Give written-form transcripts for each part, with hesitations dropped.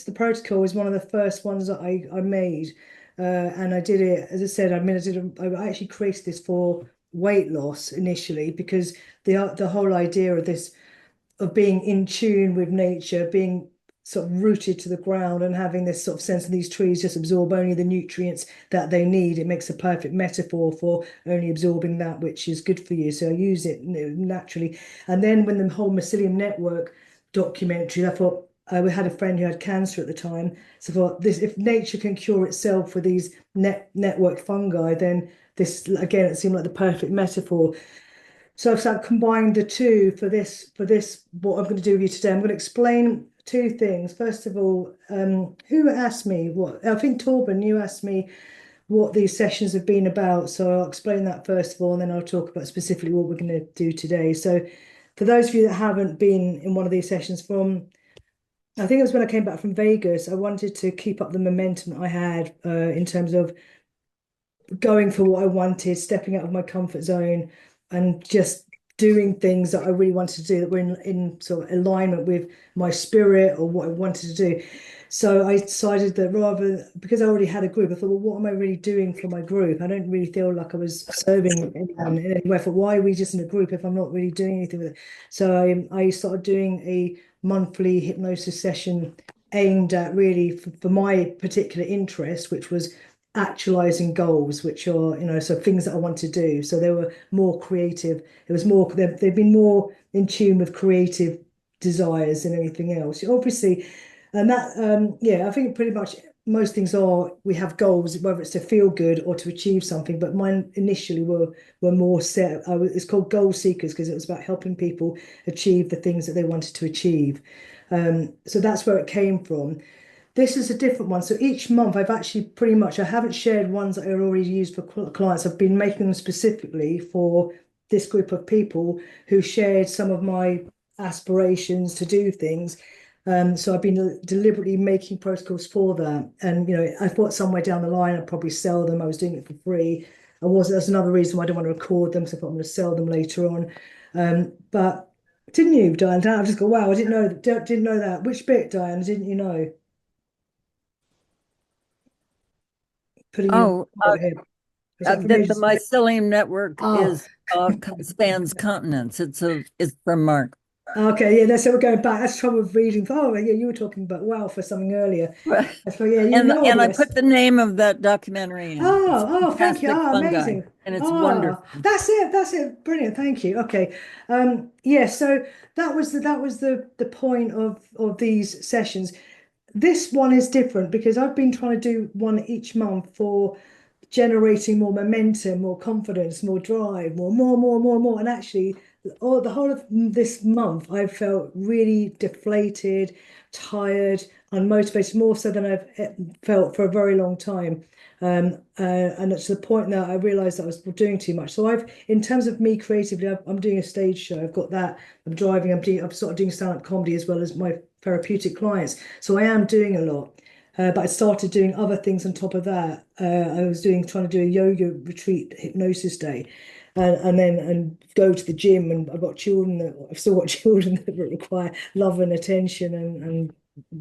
the protocol was one of the first ones that I made, and I did it. As I said, I mean, I actually created this for weight loss initially because the whole idea of this of being in tune with nature, being sort of rooted to the ground and having this sort of sense of these trees just absorb only the nutrients that they need. It makes a perfect metaphor for only absorbing that which is good for you. So I use it naturally. And then when the whole Mycelium Network documentary, I thought we had a friend who had cancer at the time. So I thought this, if nature can cure itself with these network fungi, then this again, it seemed like the perfect metaphor. So I've sort of combined the two for this what I'm going to do with you today. I'm going to explain two things. First of all, who asked me what? I think Torben, you asked me what these sessions have been about. So I'll explain that first of all, and then I'll talk about specifically what we're going to do today. So for those of you that haven't been in one of these sessions from, I think it was when I came back from Vegas, I wanted to keep up the momentum I had in terms of going for what I wanted, stepping out of my comfort zone, and just doing things that I really wanted to do that were in sort of alignment with my spirit or what I wanted to do. So I decided that rather, because I already had a group, I thought, well, what am I really doing for my group? I don't really feel like I was serving anyone in any way. I thought, why are we just in a group if I'm not really doing anything with it? So I started doing a monthly hypnosis session aimed at really for my particular interest, which was actualizing goals, which are, so things that I want to do. So they were more creative. It was more, they've been more in tune with creative desires than anything else. Obviously, and that, yeah, I think pretty much most things are, we have goals, whether it's to feel good or to achieve something. But mine initially were more set. It's called Goal Seekers because it was about helping people achieve the things that they wanted to achieve. So that's where it came from. This is a different one. So each month I've actually pretty much, I haven't shared ones that I already used for clients. I've been making them specifically for this group of people who shared some of my aspirations to do things. So I've been deliberately making protocols for that. And, I thought somewhere down the line I'd probably sell them. I was doing it for free. That's another reason why I don't want to record them, because I thought I'm going to sell them later on. But didn't you, Diane? I just go, wow, I didn't know that. Which bit, Diane, didn't you know? Putting you Oh, on here. Is that for me? that the mycelium network Oh, spans continents. It's from Mark. okay, yeah, that's so we're going back. That's the trouble with reading. Oh, yeah, you were talking about wow for something earlier. Right. So yeah, you And know all and I this. put the name of that documentary in. It's Thank you. fantastic Oh, fungi, amazing. and it's Oh, wonderful. that's it. That's it. Brilliant. Thank you. Okay. Yeah, so that was the point of these sessions. This one is different because I've been trying to do one each month for generating more momentum, more confidence, more drive, more. And actually, the whole of this month, I felt really deflated, tired, unmotivated, more so than I've felt for a very long time. And it's the point that I realized that I was doing too much. So in terms of me creatively, I'm doing a stage show. I've got that. I'm driving. I'm sort of doing stand-up comedy as well as my therapeutic clients. So I am doing a lot. But I started doing other things on top of that. I was trying to do a yoga retreat hypnosis day, and go to the gym. And I've still got children that require love and attention, and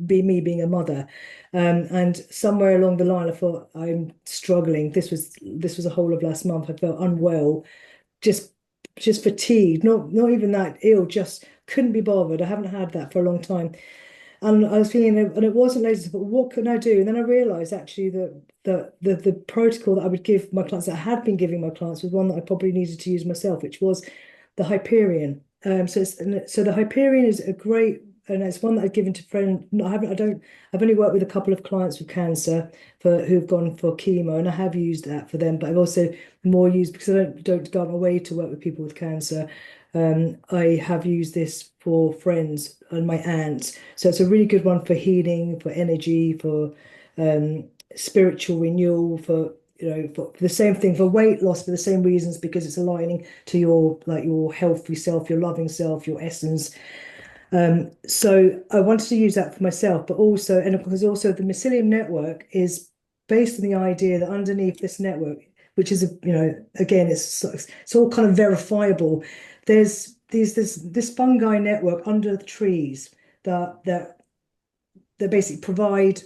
be me being a mother. And somewhere along the line, I thought I'm struggling. This was a whole of last month. I felt unwell, just just fatigued. Not even that ill. Just couldn't be bothered. I haven't had that for a long time. And I was feeling, and it wasn't lazy, but what can I do? And then I realized actually that the protocol that I would give my clients, that I had been giving my clients, was one that I probably needed to use myself, which was the Hyperion. So the Hyperion is a great, and it's one that I've given to friends. No, I've only worked with a couple of clients with cancer who've gone for chemo, and I have used that for them. But I've also more used, because I don't go out my way to work with people with cancer. I have used this for friends and my aunts. So it's a really good one for healing, for energy, for spiritual renewal, for the same thing, for weight loss, for the same reasons, because it's aligning to your healthy self, your loving self, your essence. So I wanted to use that for myself, but also, and because also the Mycelium network is based on the idea that underneath this network, which is again, it's all kind of verifiable. There's this fungi network under the trees that that basically provide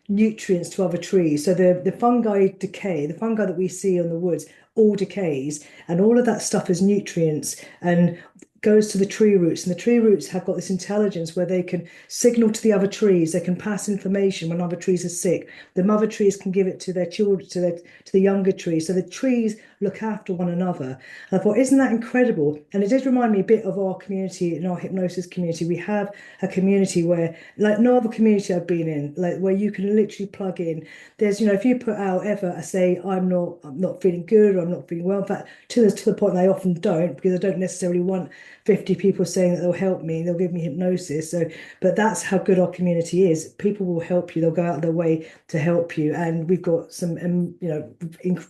nutrients to other trees. So the fungi decay, the fungi that we see on the woods all decays, and all of that stuff is nutrients and goes to the tree roots. And the tree roots have got this intelligence where they can signal to the other trees, they can pass information when other trees are sick. The mother trees can give it to their children, to the younger trees. So the trees look after one another. And I thought, isn't that incredible? And it did remind me a bit of our community, in our hypnosis community. We have a community where, like no other community I've been in, like where you can literally plug in. There's, if you put out ever, I say I'm not feeling good or I'm not feeling well. In fact, to the point that I often don't, because I don't necessarily want 50 people saying that they'll help me, they'll give me hypnosis. So, but that's how good our community is. People will help you. They'll go out of their way to help you. And we've got some,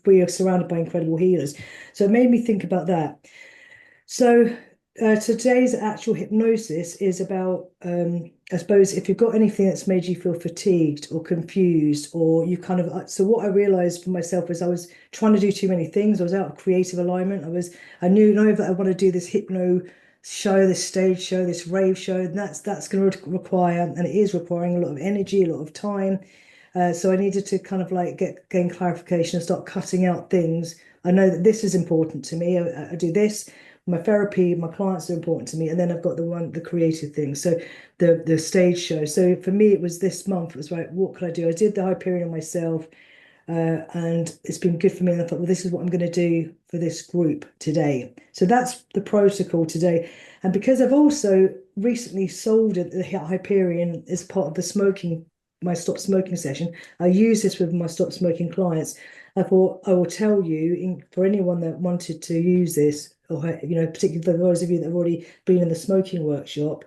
we are surrounded by incredible healers. So it made me think about that. So today's actual hypnosis is about, I suppose, if you've got anything that's made you feel fatigued or confused, or you kind of, so what I realized for myself is I was trying to do too many things. I was out of creative alignment. I knew that I want to do this hypno show, this stage show, this rave show, and that's going to require, and it is requiring a lot of energy, a lot of time. So I needed to kind of like gain clarification and start cutting out things. I know that this is important to me. I do this. My therapy, my clients are important to me, and then I've got the creative thing. So the stage show. So for me, it was this month. It was like, what could I do? I did the Hyperion myself, and it's been good for me. And I thought, well, this is what I'm going to do for this group today. So that's the protocol today. And because I've also recently sold the Hyperion as part of my stop smoking session, I use this with my stop smoking clients. I thought I will tell you, for anyone that wanted to use this, or particularly for those of you that have already been in the smoking workshop,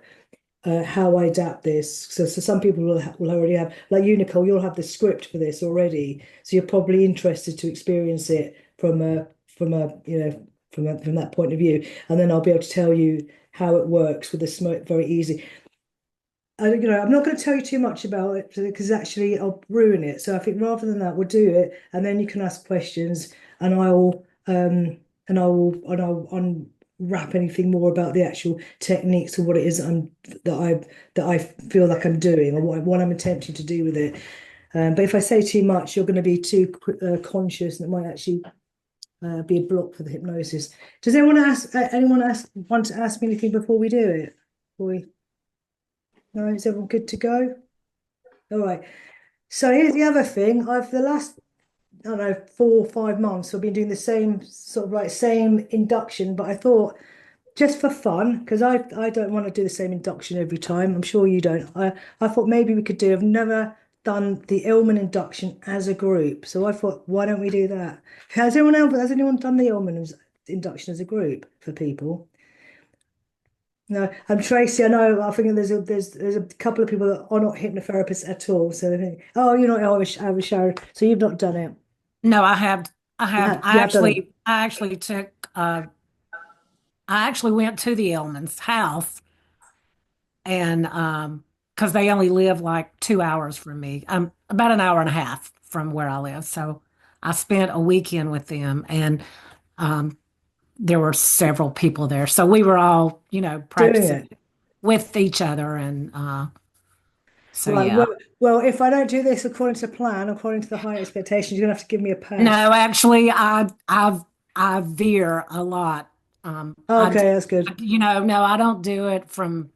how I adapt this. So some people will already have, like you, Nicole, you'll have the script for this already. So you're probably interested to experience it from from that point of view. And then I'll be able to tell you how it works with the smoke very easy. I'm not going to tell you too much about it because actually I'll ruin it. So I think rather than that, we'll do it, and then you can ask questions, and I'll unwrap anything more about the actual techniques or what it is that I feel like I'm doing, or what I'm attempting to do with it. But if I say too much, you're going to be too conscious, and it might actually be a block for the hypnosis. Does want to ask me anything before we do it? Before we... No, is everyone good to go? All right. So here's the other thing. I've the last, I don't know, 4 or 5 months, I've been doing the same induction, but I thought just for fun, because I don't want to do the same induction every time. I'm sure you don't. I thought maybe we could do. I've never done the Elman induction as a group, so I thought, why don't we do that? Has anyone done the Elman induction as a group for people? No, I'm Tracy. I know. I think there's a couple of people that are not hypnotherapists at all. So they think, oh, you're not Irish, Sharon, so you've not done it. No, I have. I have. You have done it. I actually took. I actually went to the Elman's house, and because they only live like 2 hours from me. I'm about an hour and a half from where I live. So I spent a weekend with them, and um, there were several people there. So we were all, Doing practicing it. with each other, and so Right. yeah. Well, if I don't do this according to plan, according to the high expectations, you're gonna have to give me a pass. No, actually, I veer a lot. Okay, that's good. No, I don't do it from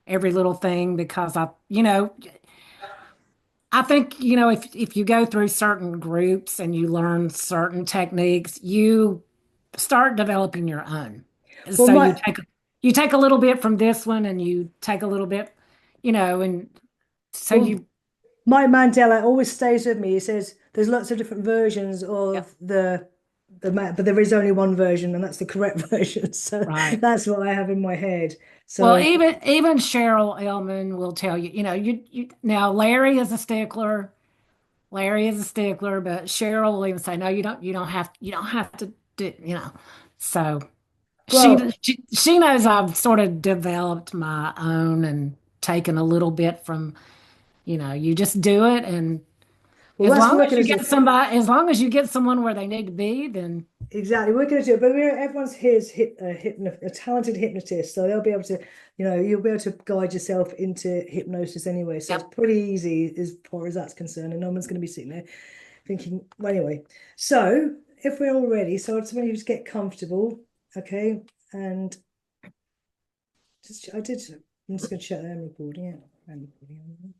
every little thing because I think, if you go through certain groups and you learn certain techniques, you start developing your own. Well, So you take a little bit from this one and you take a little bit, and so well, you, Mike Mandela always stays with me. He says there's lots of different versions yeah, of but there is only one version, and that's the correct version. So right. that's what I have in my head. Well, So, even Cheryl Elman will tell you, you now Larry is a stickler. Larry is a stickler, but Cheryl will even say, no, you don't have to do, So well, she knows I've sort of developed my own and taken a little bit from, you just do it, and Well, As that's what long we're as going you to get do. somebody, as long as you get someone where they need to be, then Exactly, we're going to do it. But everyone's here is a talented hypnotist, so they'll be able to, you'll be able to guide yourself into hypnosis anyway. So yep. it's pretty easy as far as that's concerned, and no one's going to be sitting there thinking, well, anyway. So if we're all ready, so I just want you to get comfortable, okay? And I'm just going to check that I'm recording it. I'm recording.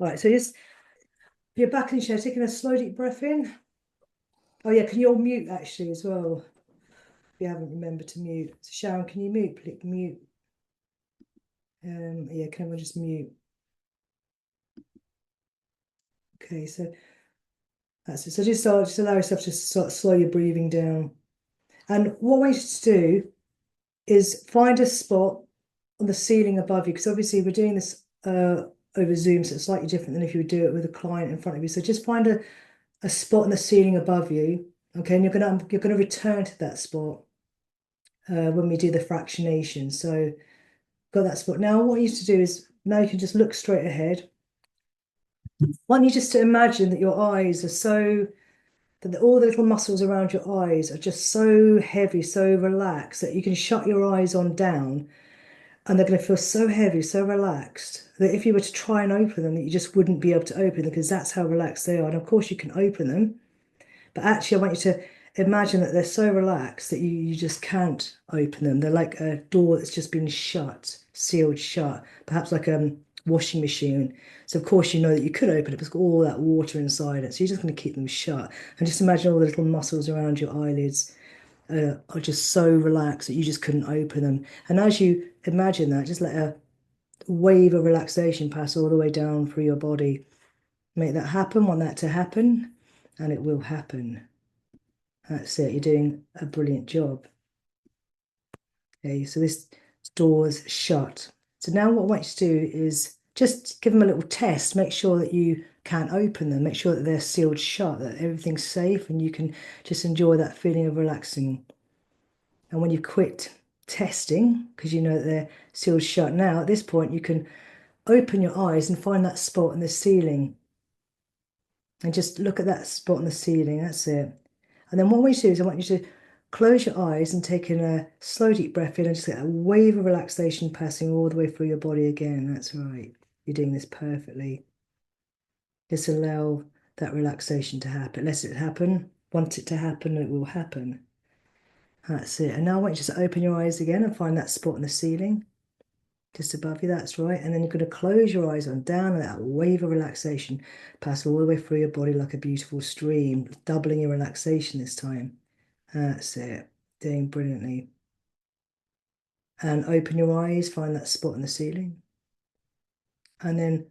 All right, so just if you're back in the chair, taking a slow deep breath in. Oh yeah, can you all mute actually as well? If you haven't remembered to mute. So Sharon, can you mute? Click mute. Yeah, can everyone just mute? Okay, so that's it. So just allow yourself to slow your breathing down. And what I want you to do is find a spot on the ceiling above you, because obviously we're doing this over Zoom, so it's slightly different than if you would do it with a client in front of you. So just find a spot on the ceiling above you, okay, and you're gonna return to that spot when we do the fractionation. So got that spot. Now what I want you to do is, now you can just look straight ahead. I want you just to imagine that your eyes are that all the little muscles around your eyes are just so heavy, so relaxed that you can shut your eyes on down, and they're going to feel so heavy, so relaxed that if you were to try and open them, that you just wouldn't be able to open them, because that's how relaxed they are. And of course you can open them, but actually I want you to imagine that they're so relaxed that you just can't open them. They're like a door that's just been shut, sealed shut, perhaps like a washing machine. So of course you know that you could open it, but it's got all that water inside it. So you're just going to keep them shut. And just imagine all the little muscles around your eyelids are just so relaxed that you just couldn't open them. And as you imagine that, just let a wave of relaxation pass all the way down through your body. Make that happen, want that to happen, and it will happen. That's it, you're doing a brilliant job. Okay, so this door's shut. So now what I want you to do is just give them a little test, make sure that you can't open them, make sure that they're sealed shut, that everything's safe, and you can just enjoy that feeling of relaxing. And when you quit testing, because you know that they're sealed shut now, at this point you can open your eyes and find that spot in the ceiling. And just look at that spot on the ceiling, that's it. And then what we do is I want you to close your eyes and take in a slow deep breath in and just get a wave of relaxation passing all the way through your body again. That's right. You're doing this perfectly. Just allow that relaxation to happen. Let it happen. Want it to happen, it will happen. That's it. And now I want you to open your eyes again and find that spot on the ceiling just above you. That's right. And then you're going to close your eyes on down, and that wave of relaxation pass all the way through your body like a beautiful stream, doubling your relaxation this time. That's it. Doing brilliantly. And open your eyes, find that spot on the ceiling. And then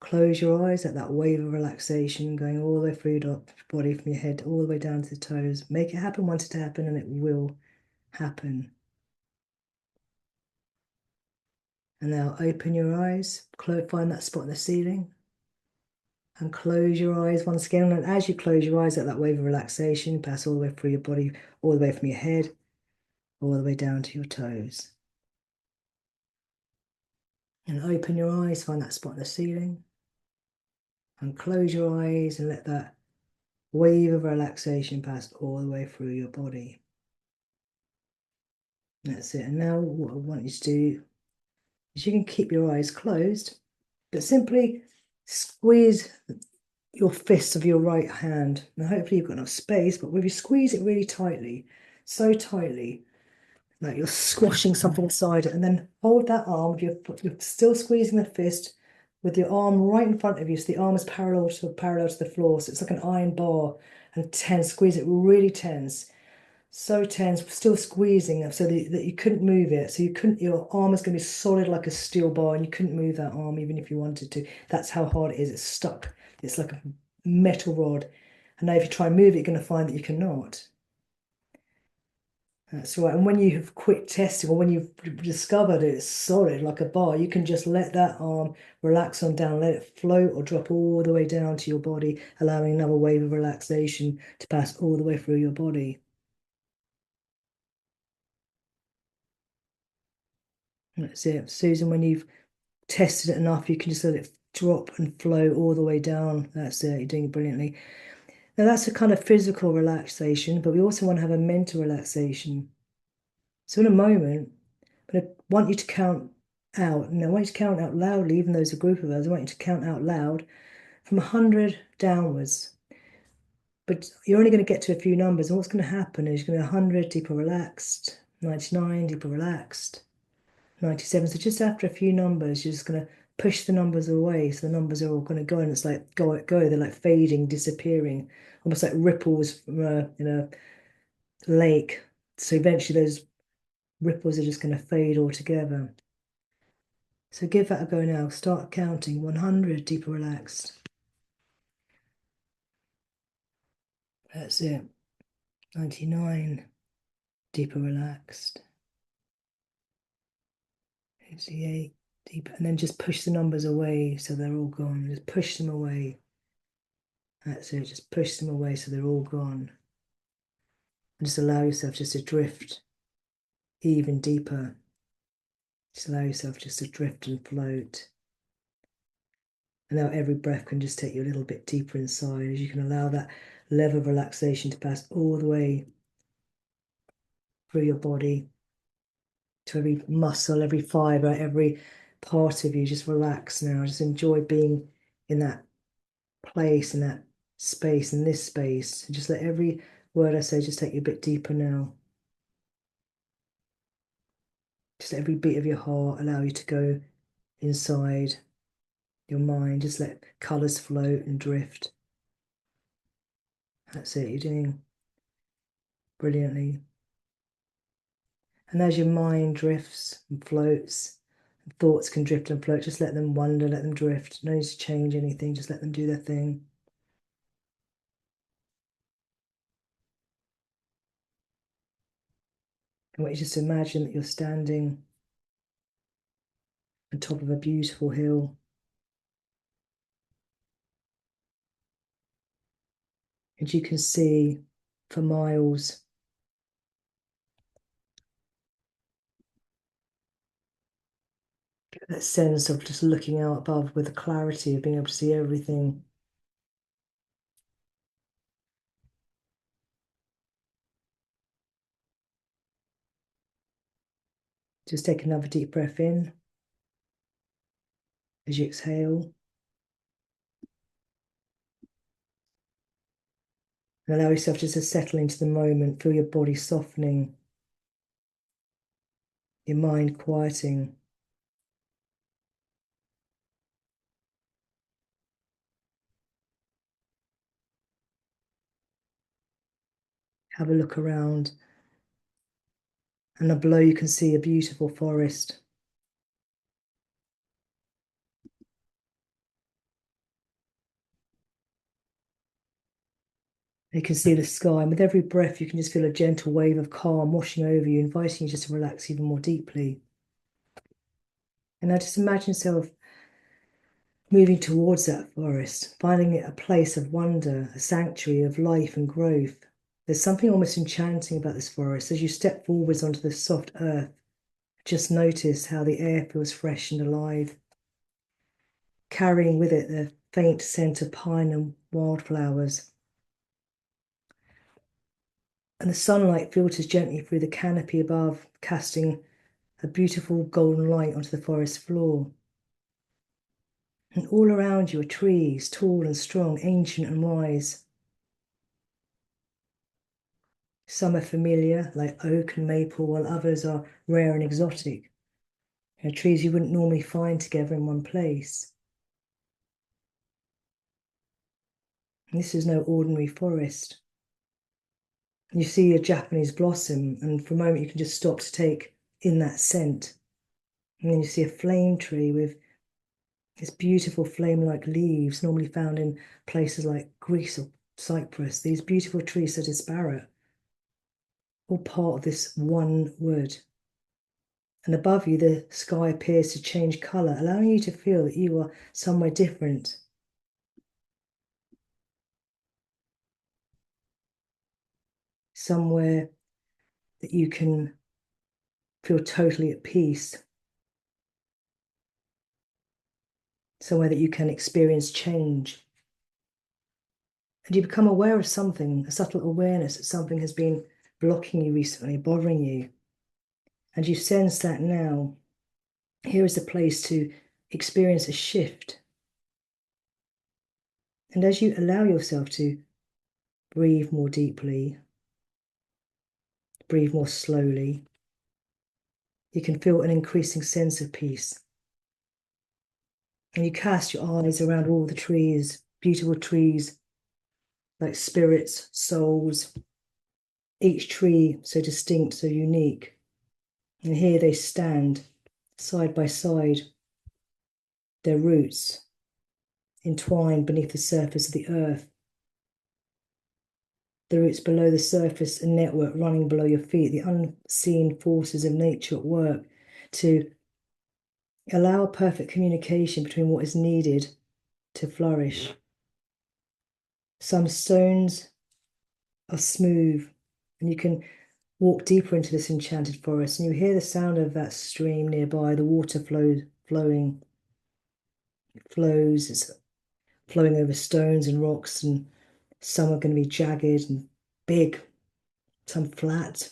close your eyes, let that wave of relaxation going all the way through your body, from your head all the way down to the toes. Make it happen, want it to happen, and it will happen. And now open your eyes, find that spot on the ceiling, and close your eyes once again. And as you close your eyes, let that wave of relaxation pass all the way through your body, all the way from your head, all the way down to your toes. And open your eyes, find that spot on the ceiling, and close your eyes and let that wave of relaxation pass all the way through your body. That's it. And now what I want you to do is you can keep your eyes closed, but simply squeeze your fist of your right hand. Now hopefully you've got enough space, but when you squeeze it really tightly, so tightly, like you're squashing something inside it, and then hold that arm, you're still squeezing the fist with your arm right in front of you, so the arm is parallel to the floor, so it's like an iron bar, and tense, squeeze it really tense, so tense, still squeezing it so that you couldn't move it, so your arm is going to be solid like a steel bar, and you couldn't move that arm even if you wanted to. That's how hard it is. It's stuck. It's like a metal rod, and now if you try and move it, you're going to find that you cannot. That's right. And when you have quit testing, or when you've discovered it's solid like a bar, you can just let that arm relax on down, let it float or drop all the way down to your body, allowing another wave of relaxation to pass all the way through your body. That's it. Susan, when you've tested it enough, you can just let it drop and flow all the way down. That's it. You're doing it brilliantly. Now, that's a kind of physical relaxation, but we also want to have a mental relaxation. So in a moment, I want you to count out, and I want you to count out loudly, even though there's a group of us, I want you to count out loud from 100 downwards. But you're only going to get to a few numbers, and what's going to happen is you're going to be 100 deeper relaxed, 99 deeper relaxed, 97. So just after a few numbers, you're just going to push the numbers away. So the numbers are all going to go, and it's like go. They're like fading, disappearing, almost like ripples from a lake. So eventually those ripples are just going to fade altogether. So give that a go now. Start counting. 100 deeper relaxed. That's it. 99 deeper relaxed. 88 deeper. And then just push the numbers away so they're all gone. Just push them away. That's it. Just push them away so they're all gone. And just allow yourself just to drift even deeper. Just allow yourself just to drift and float. And now every breath can just take you a little bit deeper inside as you can allow that level of relaxation to pass all the way through your body to every muscle, every fiber, every part of you. Just relax now. Just enjoy being in that place, in that space, in this space. Just let every word I say just take you a bit deeper now. Just let every beat of your heart allow you to go inside your mind. Just let colours float and drift. That's it. You're doing brilliantly. And as your mind drifts and floats, thoughts can drift and float. Just let them wander, let them drift. No need to change anything. Just let them do their thing. I want you just to imagine that you're standing on top of a beautiful hill. And you can see for miles. Get that sense of just looking out above with the clarity of being able to see everything. Just take another deep breath in as you exhale. And allow yourself just to settle into the moment. Feel your body softening, your mind quieting. Have a look around. And below you can see a beautiful forest. You can see the sky, and with every breath, you can just feel a gentle wave of calm washing over you, inviting you just to relax even more deeply. And now just imagine yourself moving towards that forest, finding it a place of wonder, a sanctuary of life and growth. There's something almost enchanting about this forest. As you step forwards onto the soft earth, just notice how the air feels fresh and alive, carrying with it the faint scent of pine and wildflowers. And the sunlight filters gently through the canopy above, casting a beautiful golden light onto the forest floor. And all around you are trees, tall and strong, ancient and wise. Some are familiar, like oak and maple, while others are rare and exotic. Trees you wouldn't normally find together in one place. And this is no ordinary forest. You see a Japanese blossom, and for a moment you can just stop to take in that scent. And then you see a flame tree with its beautiful flame-like leaves, normally found in places like Greece or Cyprus. These beautiful trees are disparate, all part of this one wood. And above you, the sky appears to change colour, allowing you to feel that you are somewhere different. Somewhere that you can feel totally at peace. Somewhere that you can experience change. And you become aware of something, a subtle awareness that something has been blocking you recently, bothering you. And you sense that now, here is a place to experience a shift. And as you allow yourself to breathe more deeply, breathe more slowly, you can feel an increasing sense of peace. And you cast your eyes around all the trees, beautiful trees, like spirits, souls, each tree so distinct, so unique. And here they stand, side by side, their roots entwined beneath the surface of the earth. The roots below the surface, a network running below your feet, the unseen forces of nature at work to allow perfect communication between what is needed to flourish. Some stones are smooth, and you can walk deeper into this enchanted forest, and you hear the sound of that stream nearby, the water flowing. It flows, it's flowing over stones and rocks, and some are going to be jagged and big, some flat,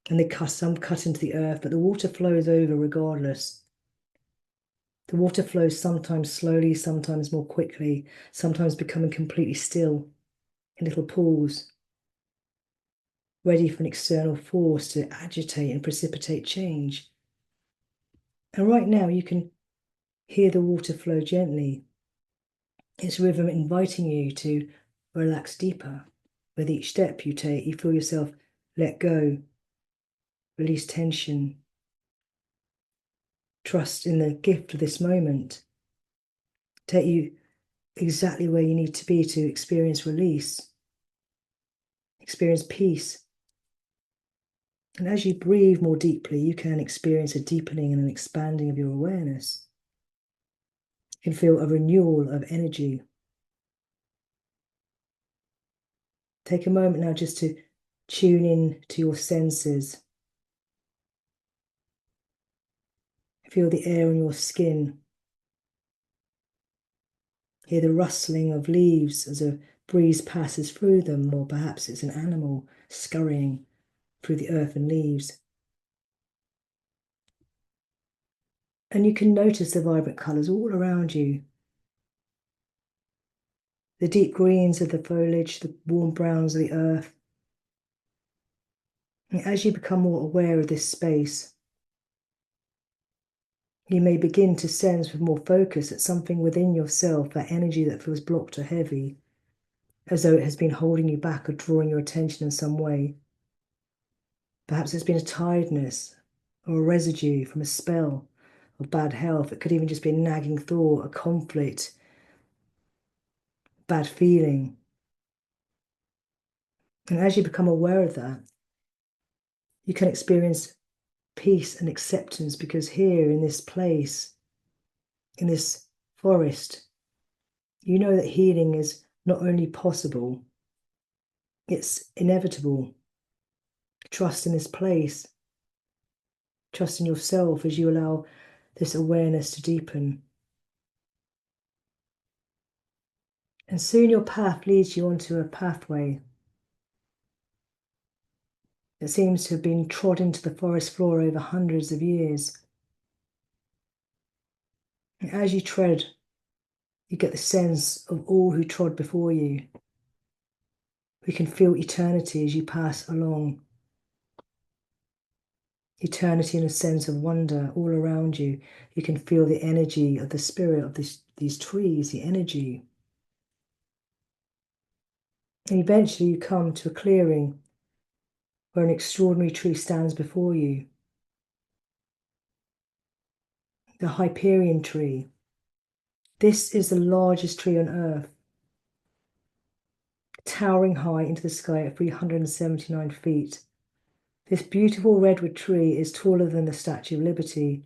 and some cut into the earth, but the water flows over regardless. The water flows sometimes slowly, sometimes more quickly, sometimes becoming completely still in little pools, ready for an external force to agitate and precipitate change. And right now you can hear the water flow gently, its rhythm inviting you to relax deeper. With each step you take, you feel yourself let go, release tension, trust in the gift of this moment, take you exactly where you need to be to experience release, experience peace. And as you breathe more deeply, you can experience a deepening and an expanding of your awareness. You can feel a renewal of energy. Take a moment now just to tune in to your senses. Feel the air on your skin. Hear the rustling of leaves as a breeze passes through them, or perhaps it's an animal scurrying through the earth and leaves. And you can notice the vibrant colours all around you. The deep greens of the foliage, the warm browns of the earth. And as you become more aware of this space, you may begin to sense with more focus that something within yourself, that energy that feels blocked or heavy, as though it has been holding you back or drawing your attention in some way. Perhaps it's been a tiredness or a residue from a spell of bad health. It could even just be a nagging thought, a conflict, bad feeling. And as you become aware of that, you can experience peace and acceptance, because here in this place, in this forest, you know that healing is not only possible, it's inevitable. Trust in this place. Trust in yourself as you allow this awareness to deepen. And soon your path leads you onto a pathway that seems to have been trod into the forest floor over hundreds of years. And as you tread, you get the sense of all who trod before you. We can feel eternity as you pass along. Eternity in a sense of wonder all around you. You can feel the energy of the spirit of these trees, the energy. And eventually you come to a clearing where an extraordinary tree stands before you. The Hyperion tree. This is the largest tree on earth, towering high into the sky at 379 feet. This beautiful redwood tree is taller than the Statue of Liberty.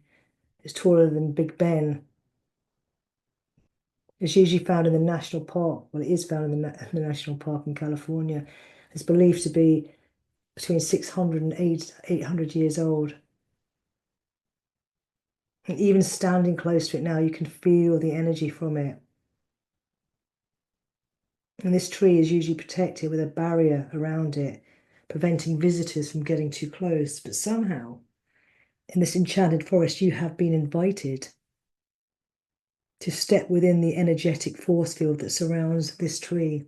It's taller than Big Ben. It's usually found in the national park. Well, it is found in the national park in California. It's believed to be between 600 and 800 years old. And even standing close to it now, you can feel the energy from it. And this tree is usually protected with a barrier around it, preventing visitors from getting too close. But somehow, in this enchanted forest, you have been invited to step within the energetic force field that surrounds this tree.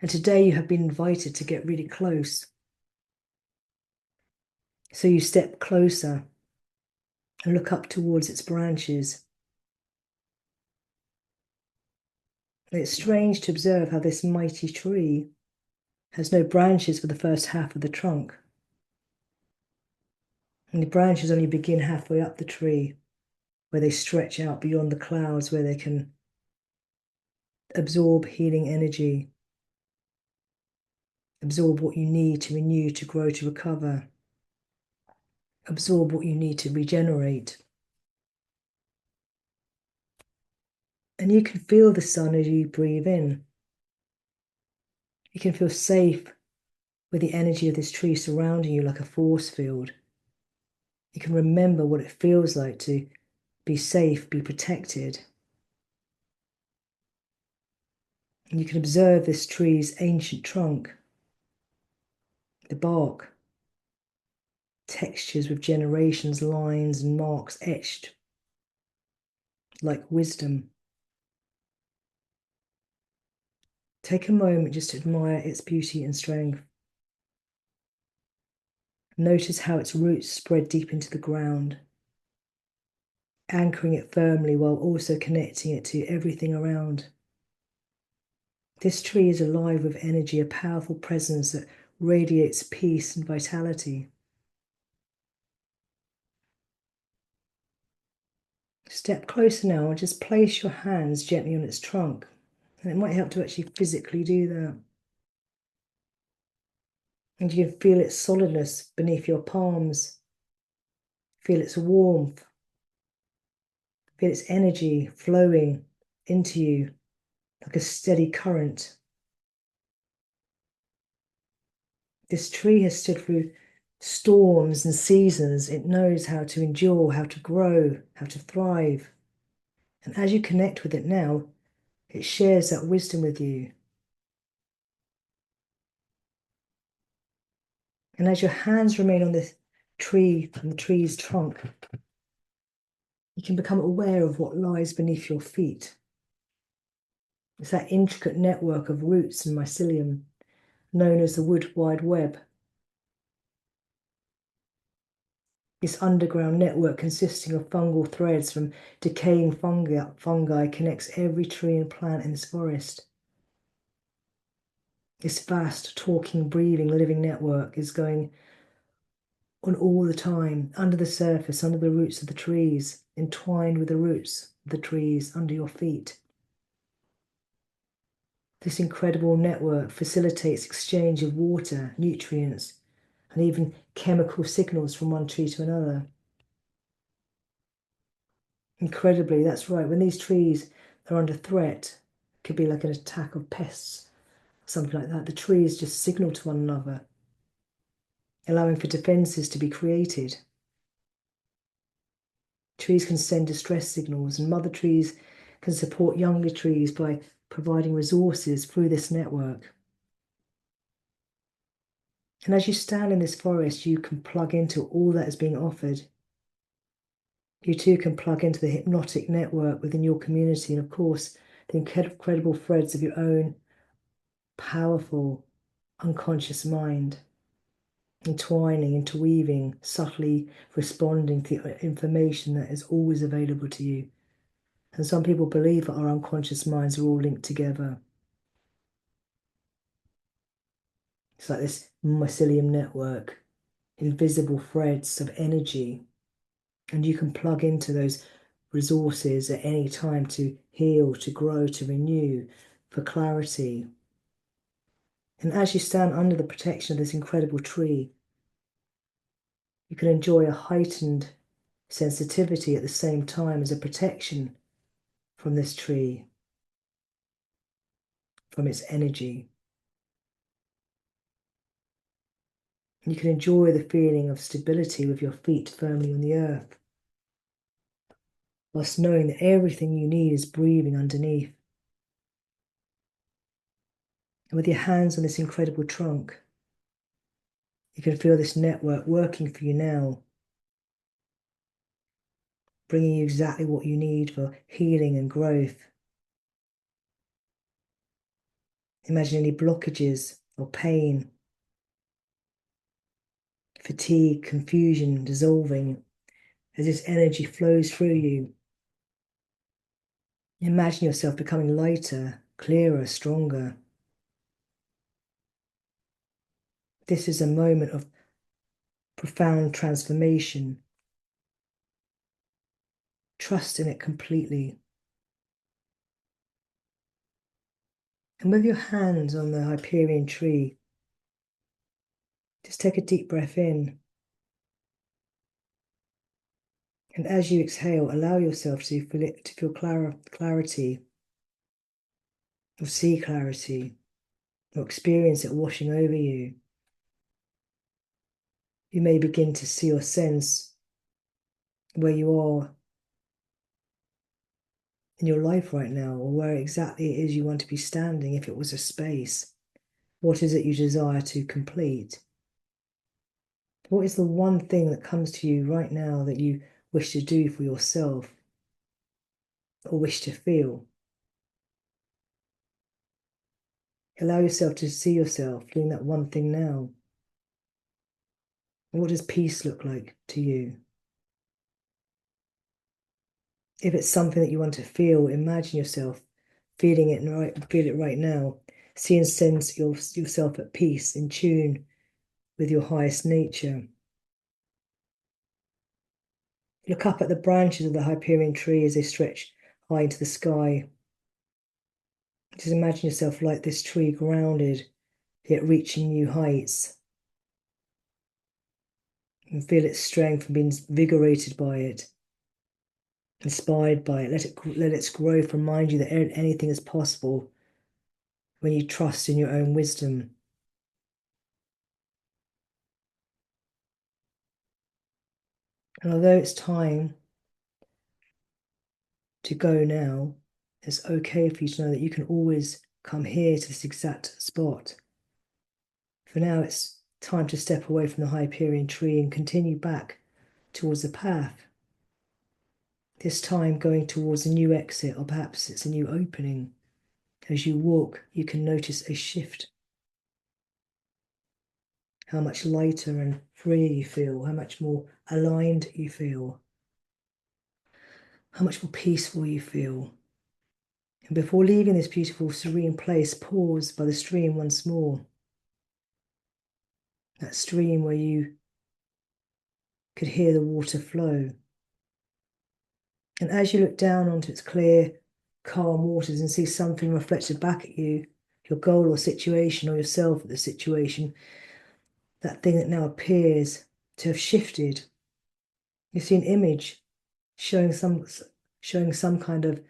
And today you have been invited to get really close. So you step closer and look up towards its branches. And it's strange to observe how this mighty tree has no branches for the first half of the trunk. And the branches only begin halfway up the tree, where they stretch out beyond the clouds, where they can absorb healing energy, absorb what you need to renew, to grow, to recover, absorb what you need to regenerate. And you can feel the sun as you breathe in. You can feel safe with the energy of this tree surrounding you like a force field. You can remember what it feels like to be safe, be protected. And you can observe this tree's ancient trunk, the bark, textures with generations, lines and marks etched like wisdom. Take a moment just to admire its beauty and strength. Notice how its roots spread deep into the ground, anchoring it firmly while also connecting it to everything around. This tree is alive with energy, a powerful presence that radiates peace and vitality. Step closer now and just place your hands gently on its trunk. And it might help to actually physically do that. And you can feel its solidness beneath your palms. Feel its warmth. Feel its energy flowing into you like a steady current. This tree has stood through storms and seasons. It knows how to endure, how to grow, how to thrive. And as you connect with it now, it shares that wisdom with you. And as your hands remain on this tree and the tree's trunk, you can become aware of what lies beneath your feet. It's that intricate network of roots and mycelium known as the wood wide web. This underground network consisting of fungal threads from decaying fungi connects every tree and plant in this forest. This vast, talking, breathing, living network is going on all the time, under the surface, under the roots of the trees, entwined with the roots of the trees under your feet. This incredible network facilitates exchange of water, nutrients, and even chemical signals from one tree to another. Incredibly, that's right, when these trees are under threat, it could be like an attack of pests, something like that, the trees just signal to one another, allowing for defenses to be created. Trees can send distress signals, and mother trees can support younger trees by providing resources through this network. And as you stand in this forest, you can plug into all that is being offered. You too can plug into the hypnotic network within your community, and of course, the incredible threads of your own powerful unconscious mind, entwining, interweaving, subtly responding to the information that is always available to you. And some people believe that our unconscious minds are all linked together. It's like this mycelium network, invisible threads of energy. And you can plug into those resources at any time to heal, to grow, to renew, for clarity. And as you stand under the protection of this incredible tree, you can enjoy a heightened sensitivity at the same time as a protection from this tree, from its energy. You can enjoy the feeling of stability with your feet firmly on the earth, whilst knowing that everything you need is breathing underneath. And with your hands on this incredible trunk, you can feel this network working for you now, bringing you exactly what you need for healing and growth. Imagine any blockages or pain, fatigue, confusion dissolving as this energy flows through you. Imagine yourself becoming lighter, clearer, stronger. This is a moment of profound transformation. Trust in it completely. And with your hands on the Hyperion tree, just take a deep breath in. And as you exhale, allow yourself to feel clarity, or see clarity, or experience it washing over you. You may begin to see or sense where you are in your life right now, or where exactly it is you want to be standing if it was a space. What is it you desire to complete? What is the one thing that comes to you right now that you wish to do for yourself or wish to feel? Allow yourself to see yourself doing that one thing now. What does peace look like to you? If it's something that you want to feel, imagine yourself feeling it and feel it right now. See and sense yourself at peace, in tune with your highest nature. Look up at the branches of the Hyperion tree as they stretch high into the sky. Just imagine yourself like this tree, grounded, yet reaching new heights. And feel its strength and being invigorated by it, inspired by it. Let its growth remind you that anything is possible when you trust in your own wisdom. And although it's time to go now, it's okay for you to know that you can always come here to this exact spot. For now, it's time to step away from the Hyperion tree and continue back towards the path. This time going towards a new exit, or perhaps it's a new opening. As you walk, you can notice a shift. How much lighter and freer you feel, how much more aligned you feel, how much more peaceful you feel. And before leaving this beautiful, serene place, pause by the stream once more. That stream where you could hear the water flow. And as you look down onto its clear, calm waters and see something reflected back at you, your goal or situation, or yourself at the situation, that thing that now appears to have shifted. You see an image showing some kind of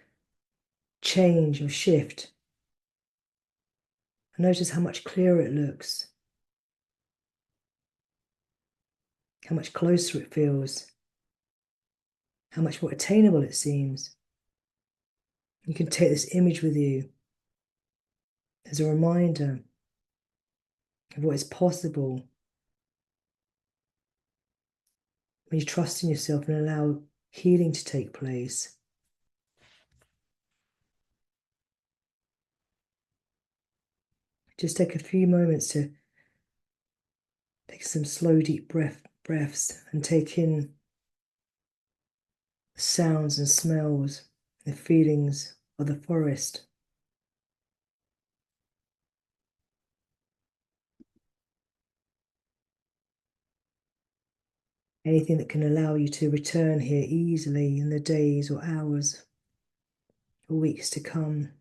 change or shift. And notice how much clearer it looks, how much closer it feels, how much more attainable it seems. You can take this image with you as a reminder of what is possible when you trust in yourself and allow healing to take place. Just take a few moments to take some slow, deep breaths and take in the sounds and smells, the feelings of the forest. Anything that can allow you to return here easily in the days or hours or weeks to come.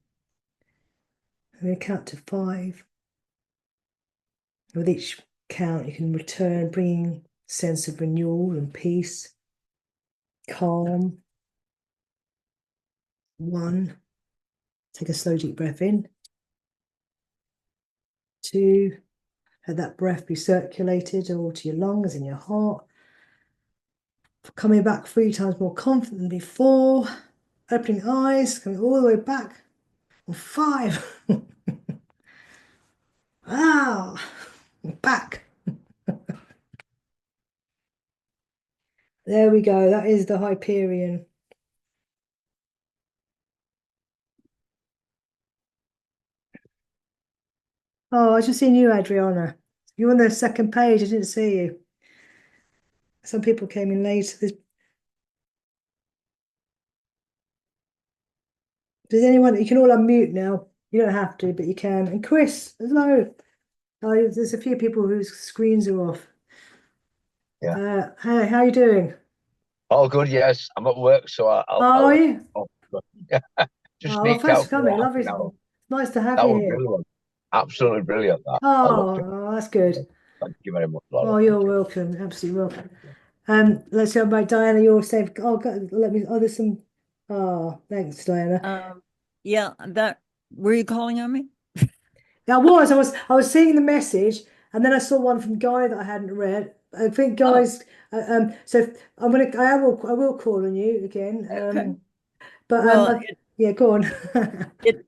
I'm going to count to 5. With each count, you can return, bringing sense of renewal and peace, calm. 1. Take a slow, deep breath in. 2. Let that breath be circulated all to your lungs and your heart. Coming back 3 times more confident than before. Opening eyes, coming all the way back. And 5. Back. There we go. That is the Hyperion. Oh, I just seen you, Adriana. You're on the second page. I didn't see you. Some people came in late. Does anyone? You can all unmute now. You don't have to, but you can. And Chris, hello. Oh, there's a few people whose screens are off. Yeah. Hey, how are you doing? All good, yes. I'm at work, so Oh, are you? just Oh, well, sneaked thanks out for for coming. half Lovely. an hour. It's nice to have That you was here. brilliant. Absolutely brilliant, that. I loved it. Oh, that's good. Thank you very much, Laura. Oh, you're Thank you. welcome. Absolutely welcome. Let's go by Diana. You're safe. Oh, let me. Oh, there's some. Oh, thanks, Diana. Yeah, were you calling on me? Yeah, I was seeing the message, and then I saw one from Guy that I hadn't read. I think Oh. Guy's. So I will call on you again. Okay. But Well, yeah, go on.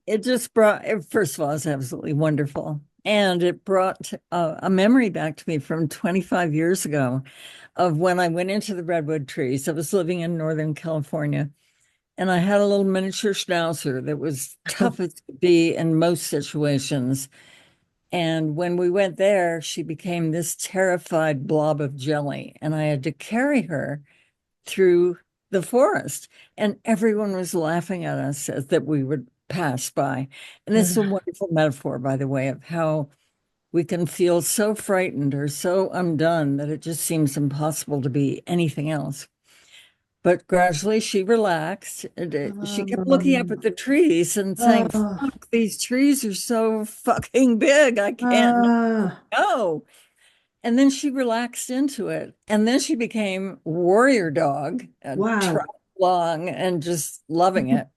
it just brought, first of all, it's absolutely wonderful. And it brought a memory back to me from 25 years ago of when I went into the redwood trees. I was living in Northern California, and I had a little miniature schnauzer that was tough as could be in most situations. And when we went there, she became this terrified blob of jelly, and I had to carry her through the forest, and everyone was laughing at us as that we would pass by. And this is a wonderful metaphor, by the way, of how we can feel so frightened or so undone that it just seems impossible to be anything else. But gradually she relaxed. She kept looking up at the trees and saying, fuck, these trees are so fucking big. I can't go. And then she relaxed into it. And then she became warrior dog and Wow. trotted along and just loving it.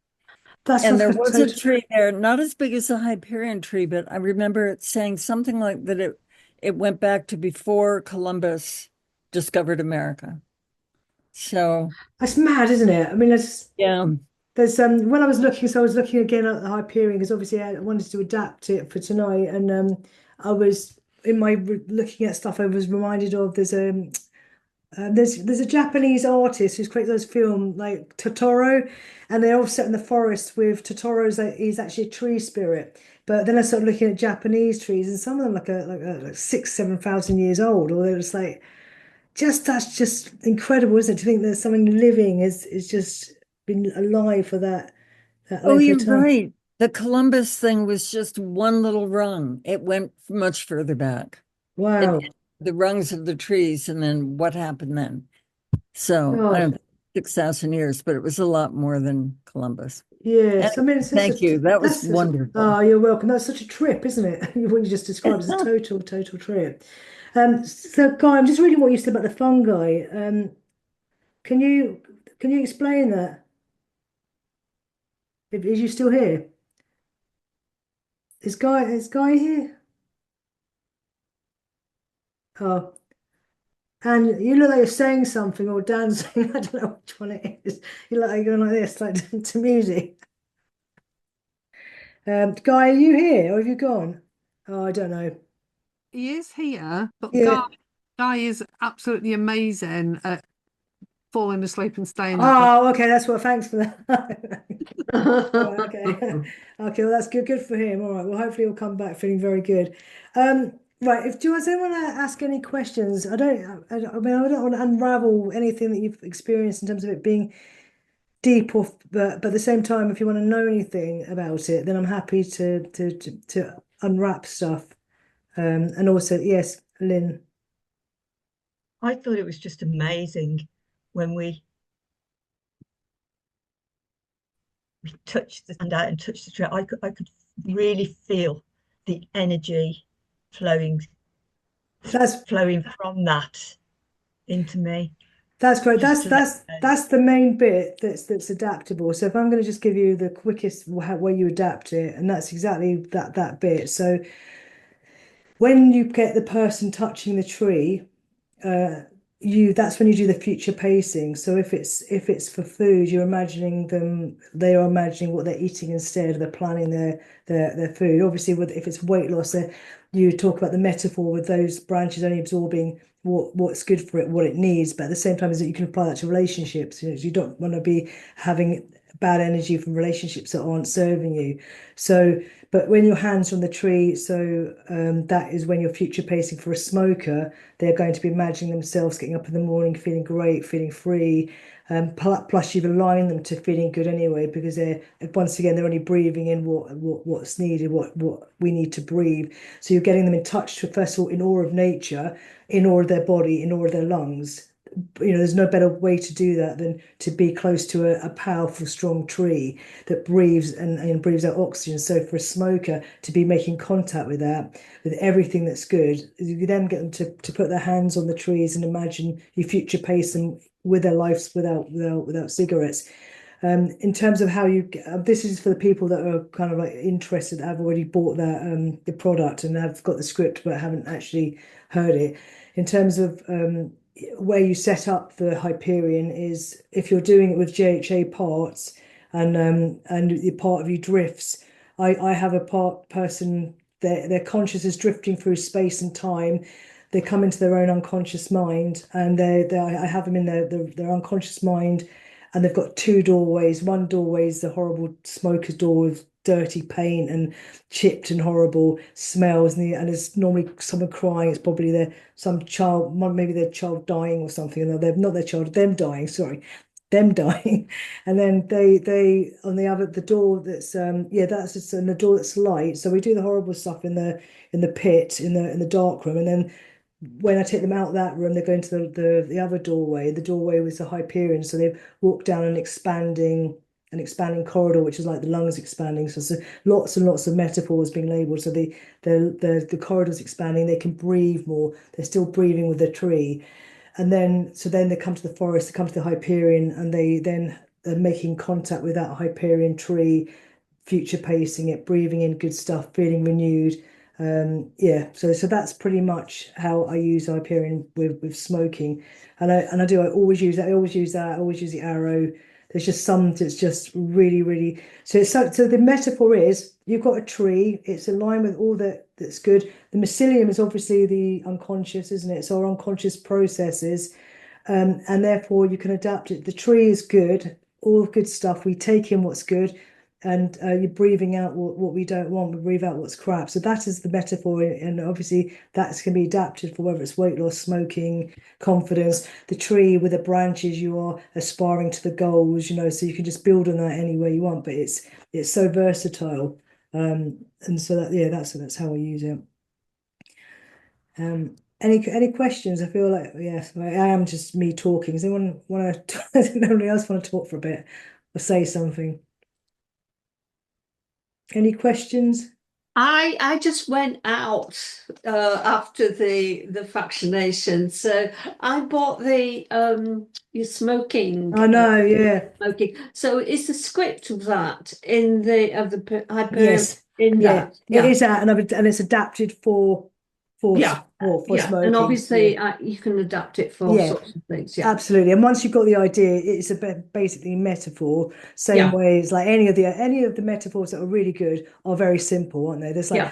That's And like there a was a total. tree there, not as big as a Hyperion tree, but I remember it saying something like that it went back to before Columbus discovered America. So That's mad, isn't it? I mean, yeah. there's when I was looking, so I was looking again at the Hyperion because obviously I wanted to adapt it for tonight, and I was in my looking at stuff. I was reminded of there's a Japanese artist who's created those film like Totoro, and they're all set in the forest with Totoro's like he's actually a tree spirit. But then I started looking at Japanese trees, and some of them like 6,000-7,000 years old, or they're just like that's just incredible, isn't it? To think that something living is just been alive for that Oh, length of you're time. right. The Columbus thing was just one little rung. It went much further back. Wow. The rungs of the trees, and then what happened then? So I don't God. know, 6,000 years, but it was a lot more than Columbus. Yes. I Anyway, mean, thank you. That was that's wonderful. oh, you're welcome. That's such a trip, isn't it? What you just described as a total trip. So Guy, I'm just reading what you said about the fungi. Can you can you explain that? Is you still here? Is Guy here? Oh, and you look like you're saying something or dancing. I don't know which one it is. You look like you're going like this, like to music. Guy, are you here or have you gone? Oh, I don't know. He is here, but Yeah. Guy is absolutely amazing at falling asleep and staying up. Oh, okay. That's what. Thanks for that. Right, okay. Okay. Well, that's good. Good for him. All right. Well, hopefully he'll come back feeling very good. Right. Does anyone want to ask any questions? I don't. I mean, I don't want to unravel anything that you've experienced in terms of it being deep, but at the same time, if you want to know anything about it, then I'm happy to unwrap stuff. And also, yes, Lynn. I thought it was just amazing when we touched the stand out and touched the tree. I could really feel the energy flowing That's flowing from that into me. That's great. Just to let you know. That's the main bit that's adaptable. So if I'm going to just give you the quickest way you adapt it, and that's exactly that bit. So when you get the person touching the tree, that's when you do the future pacing. So if it's for food, you're imagining them, they are imagining what they're eating instead. They're planning their food. Obviously, if it's weight loss, you talk about the metaphor with those branches only absorbing what's good for it, what it needs. But at the same time, is that you can apply that to relationships. You don't want to be having bad energy from relationships that aren't serving you. So, but when your hands are on the tree, so that is when you're future pacing. For a smoker, they're going to be imagining themselves getting up in the morning, feeling great, feeling free. Plus, you've aligned them to feeling good anyway, because once again they're only breathing in what's needed, what we need to breathe. So you're getting them in touch to, first of all, in awe of nature, in awe of their body, in awe of their lungs. There's no better way to do that than to be close to a powerful, strong tree that breathes and breathes out oxygen. So for a smoker to be making contact with that, with everything that's good, you then get them to put their hands on the trees and imagine you future pace them with their lives without cigarettes. In terms of how this is for the people that are kind of like interested, have already bought the product and have got the script but haven't actually heard it. In terms of where you set up the Hyperion is if you're doing it with JHA parts and the part of you drifts. I have a person, their conscious is drifting through space and time. They come into their own unconscious mind, and I have them in their unconscious mind, and they've got two doorways. One doorway is the horrible smoker's door with dirty paint and chipped and horrible smells, and there's normally someone crying. It's probably some child, maybe their child dying or something, and they're not their child, them dying. Sorry, them dying, and then they on the door that's that's just in the door that's light. So we do the horrible stuff in the pit in the dark room, and then when I take them out of that room, they're going to the other doorway. The doorway was the Hyperion, so they walk down an expanding corridor, which is like the lungs expanding. So lots and lots of metaphors being labeled. So the corridor's expanding. They can breathe more. They're still breathing with the tree, and then they come to the forest. They come to the Hyperion, and they then are making contact with that Hyperion tree, future pacing it, breathing in good stuff, feeling renewed. So that's pretty much how I use Hyperion with smoking, and I always use that. I always use that. I always use the arrow. There's just some that's just really. So the metaphor is you've got a tree. It's in line with all that's good. The mycelium is obviously the unconscious, isn't it? So our unconscious processes, and therefore you can adapt it. The tree is good, all good stuff. We take in what's good, and you're breathing out what we don't want. We breathe out what's crap. So that is the metaphor, and obviously that's can be adapted for whether it's weight loss, smoking, confidence. The tree with the branches, you are aspiring to the goals, so you can just build on that any way you want. But it's so versatile, and so that's how I use it. Any questions? I feel like yes, I am just me talking. Does anyone want to? Does anyone else want to talk for a bit or say something? Any questions? I just went out after the vaccination, so I bought the your smoking. I know, yeah. Smoking. So is the script of that in the Hyperion? Yes, in yeah, that? it is that, and it's adapted for Yeah. smoking. And obviously Yeah. you can adapt it for all Yeah. sorts of things. Yeah. Absolutely. And once you've got the idea, it's basically metaphor. Same Yeah. way as like any of the metaphors that are really good are very simple, aren't they? There's like, Yeah.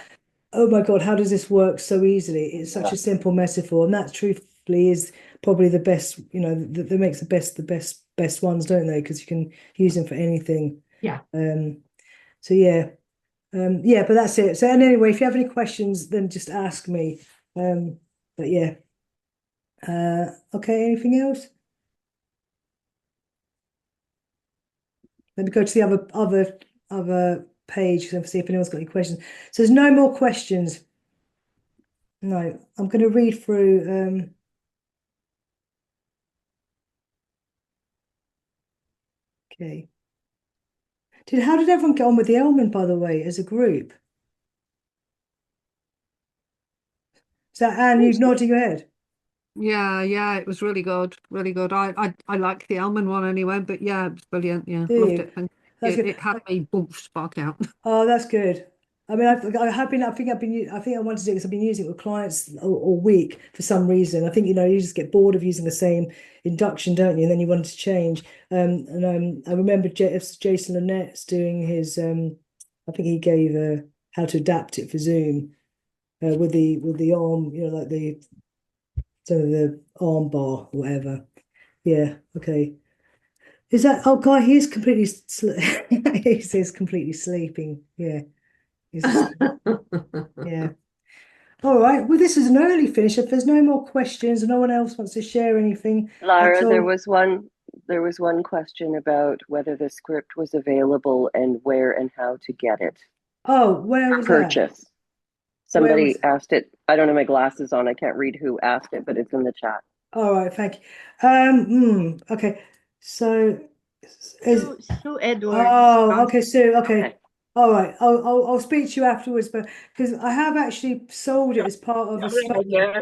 oh my God, how does this work so easily? It's such a simple metaphor, and that truthfully is probably the best. That makes the best ones, don't they? Because you can use them for anything. Yeah. So yeah. But that's it. So and anyway, if you have any questions, then just ask me. But yeah. Okay, anything else? Let me go to the other page and see if anyone's got any questions. So there's no more questions. No, I'm going to read through. Okay. How did everyone get on with the Elman, by the way, as a group? So, Anne, you're nodding your head. Yeah, it was really good, really good. I like the Elman one anyway, but yeah, it was brilliant. Yeah, Do loved you? it. Thank That's you. good. It had me boom spark out. Oh, that's good. I mean, I have been. I think I've been. I think I wanted to do it because I've been using it with clients all week for some reason. I think you just get bored of using the same induction, don't you? And then you want to change. I remember Jason Linnett's doing his. I think he gave how to adapt it for Zoom with the arm. Like the arm bar, or whatever. Yeah. Okay. Is that? Oh, God, he is completely. He says completely sleeping. Yeah. He's asleep. Yeah. All right. Well, this is an early finish. If there's no more questions and no one else wants to share anything Lara, at there all. was one question about whether the script was available and where and how to get it. Oh, where was that? Purchase. Where Somebody was? asked it. I don't have my glasses on. I can't read who asked it, but it's in the chat. All right. Thank you. Okay. So is So Edward. oh, okay. So okay. Okay. All right. I'll speak to you afterwards, but because I have actually sold it as part of a Yeah,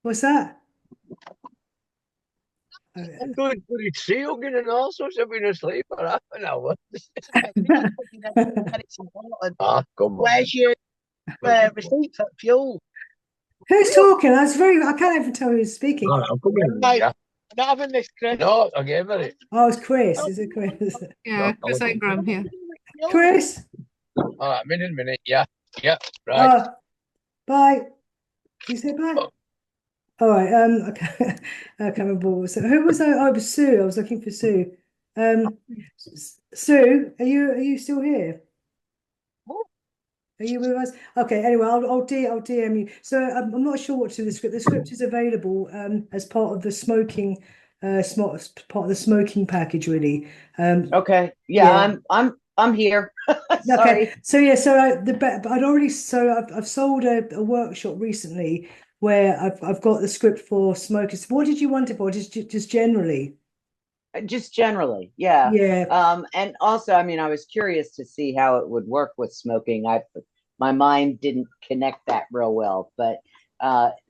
What's that? I'm doing bloody sealging and all sorts. I've been asleep for half an hour. Ah, come on. Where's your receipt for fuel? Who's talking? I can't even tell who's speaking. Oh, I'm coming. Right. Yeah. I'm not having this, Chris. No, I gave her it. Oh, it's Chris. Is it Chris? Yeah, No, Chris Ingram here. Chris? All right, minute. Yeah, right. Bye. You say bye? Oh. All right. Okay. I can't remember what was. So who was I? Oh, it was Sue. I was looking for Sue. Sue, are you still here? Are you with us? Okay. Anyway, I'll DM you. So I'm not sure what to do with the script. The script is available as part of the smoking part of the smoking package, really. Okay. Yeah. I'm here. Sorry. Okay. So yeah. So I've sold a workshop recently where I've got the script for smokers. What did you want it for? Just generally? Just generally, yeah. Yeah. And also, I mean, I was curious to see how it would work with smoking. My mind didn't connect that real well, but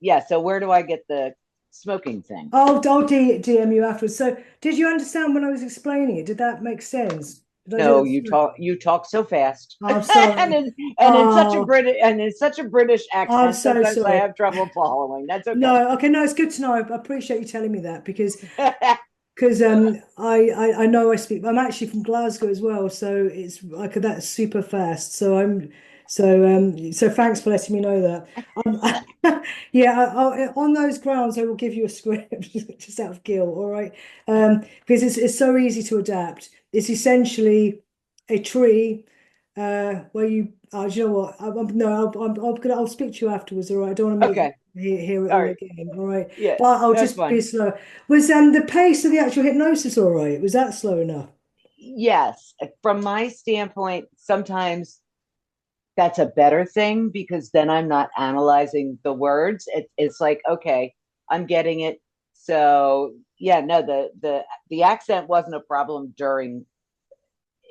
yeah. So where do I get the smoking thing? I'll DM you afterwards. So did you understand when I was explaining it? Did that make sense? No, you talk so fast. I'm sorry. and it's such a British accent. I'm so sometimes sorry. I have trouble following. That's okay. No, it's good to know. I appreciate you telling me that because I know I speak. I'm actually from Glasgow as well, so it's like that's super fast. So thanks for letting me know that. Yeah, on those grounds, I will give you a script just out of guilt. All right, because it's so easy to adapt. It's essentially a tree where you. Do you know what? I'll speak to you afterwards. All right, I don't want to hear it all again. All right, yeah, but I'll just be slow. Was the pace of the actual hypnosis all right? Was that slow enough? Yes, from my standpoint, sometimes that's a better thing because then I'm not analyzing the words. It's like, okay, I'm getting it. So yeah, no, the accent wasn't a problem during.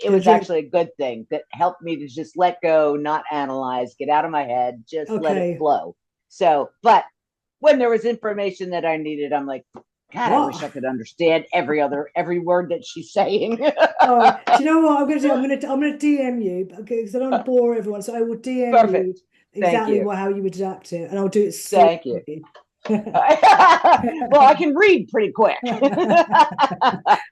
It was actually a good thing that helped me to just let go, not analyze, get out of my head, just let it flow. So, but when there was information that I needed, I'm like, God, I wish I could understand every word that she's saying. All right. Do you know what I'm going to do? I'm going to DM you because I don't want to bore everyone. So I will DM you exactly how you would adapt it, and I'll do it. Thank you. Well, I can read pretty quick.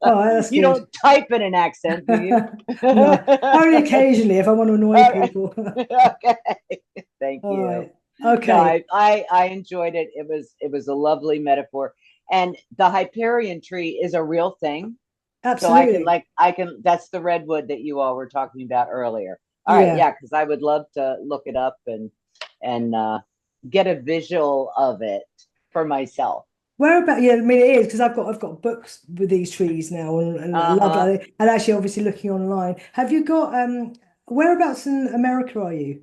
That's you don't type in an accent, do you? No, only occasionally if I want to annoy people. Okay. Thank you. Right. Okay. No, I enjoyed it. It was a lovely metaphor. And the Hyperion tree is a real thing. Absolutely. So I can that's the redwood that you all were talking about earlier. All right, yeah, because I would love to look it up and get a visual of it for myself. Where about? Yeah, I mean it is because I've got books with these trees now and I love it. And actually, obviously, looking online. Have you got whereabouts in America are you?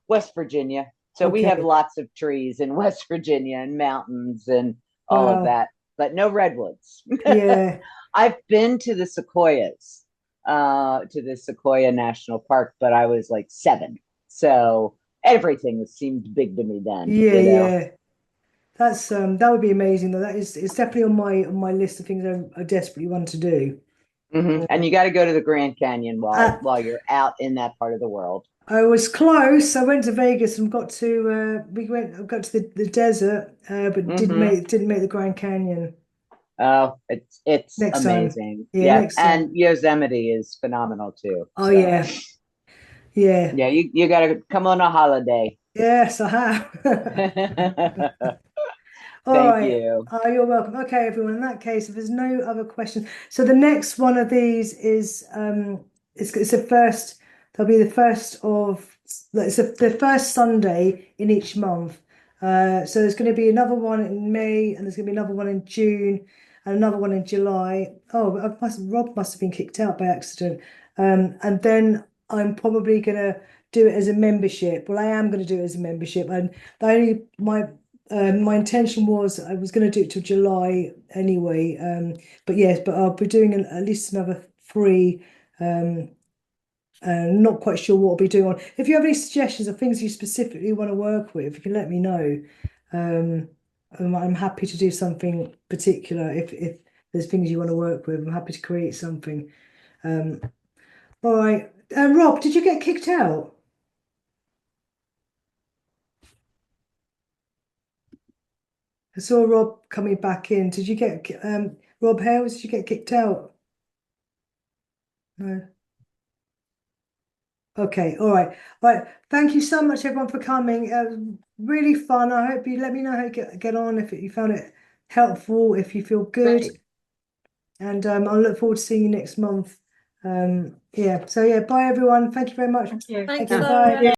West Virginia. So we have lots of trees in West Virginia and mountains and all of that, but no redwoods. Yeah, I've been to the sequoias, to the Sequoia National Park, but I was like 7. So, everything seemed big to me then. Yeah, you know? yeah. That's that would be amazing though. It's definitely on my list of things I desperately want to do. And you got to go to the Grand Canyon Uh, while you're out in that part of the world. I was close. I went to Vegas and got to got to the desert, but didn't make the Grand Canyon. Oh, it's Next time. amazing. Yeah, Yep. next time. And Yosemite is phenomenal too. Oh So, yeah. Yeah. yeah, you got to come on a holiday. Yes, I have. All Thank right. you. You're welcome. Okay, everyone. In that case, if there's no other questions, so the next one of these is it's the first. There'll be the first of the first Sunday in each month. So there's going to be another one in May, and there's going to be another one in June, and another one in July. Oh, Rob must have been kicked out by accident. And then I'm probably going to do it as a membership. Well, I am going to do it as a membership, and the only my intention was I was going to do it till July anyway. But yes, but I'll be doing at least another 3. Not quite sure what I'll be doing on. If you have any suggestions of things you specifically want to work with, you can let me know. I'm happy to do something particular if there's things you want to work with. I'm happy to create something. All right. Rob, did you get kicked out? I saw Rob coming back in. Did you get Rob Hales? Did you get kicked out? No. Okay, all right. Right. Thank you so much, everyone, for coming. Really fun. I hope you let me know how you get on if you found it helpful, if you feel good. Great. And I'll look forward to seeing you next month. Yeah. So yeah, bye everyone. Thank you very much. Thank you. Thanks, Okay, Laura. bye.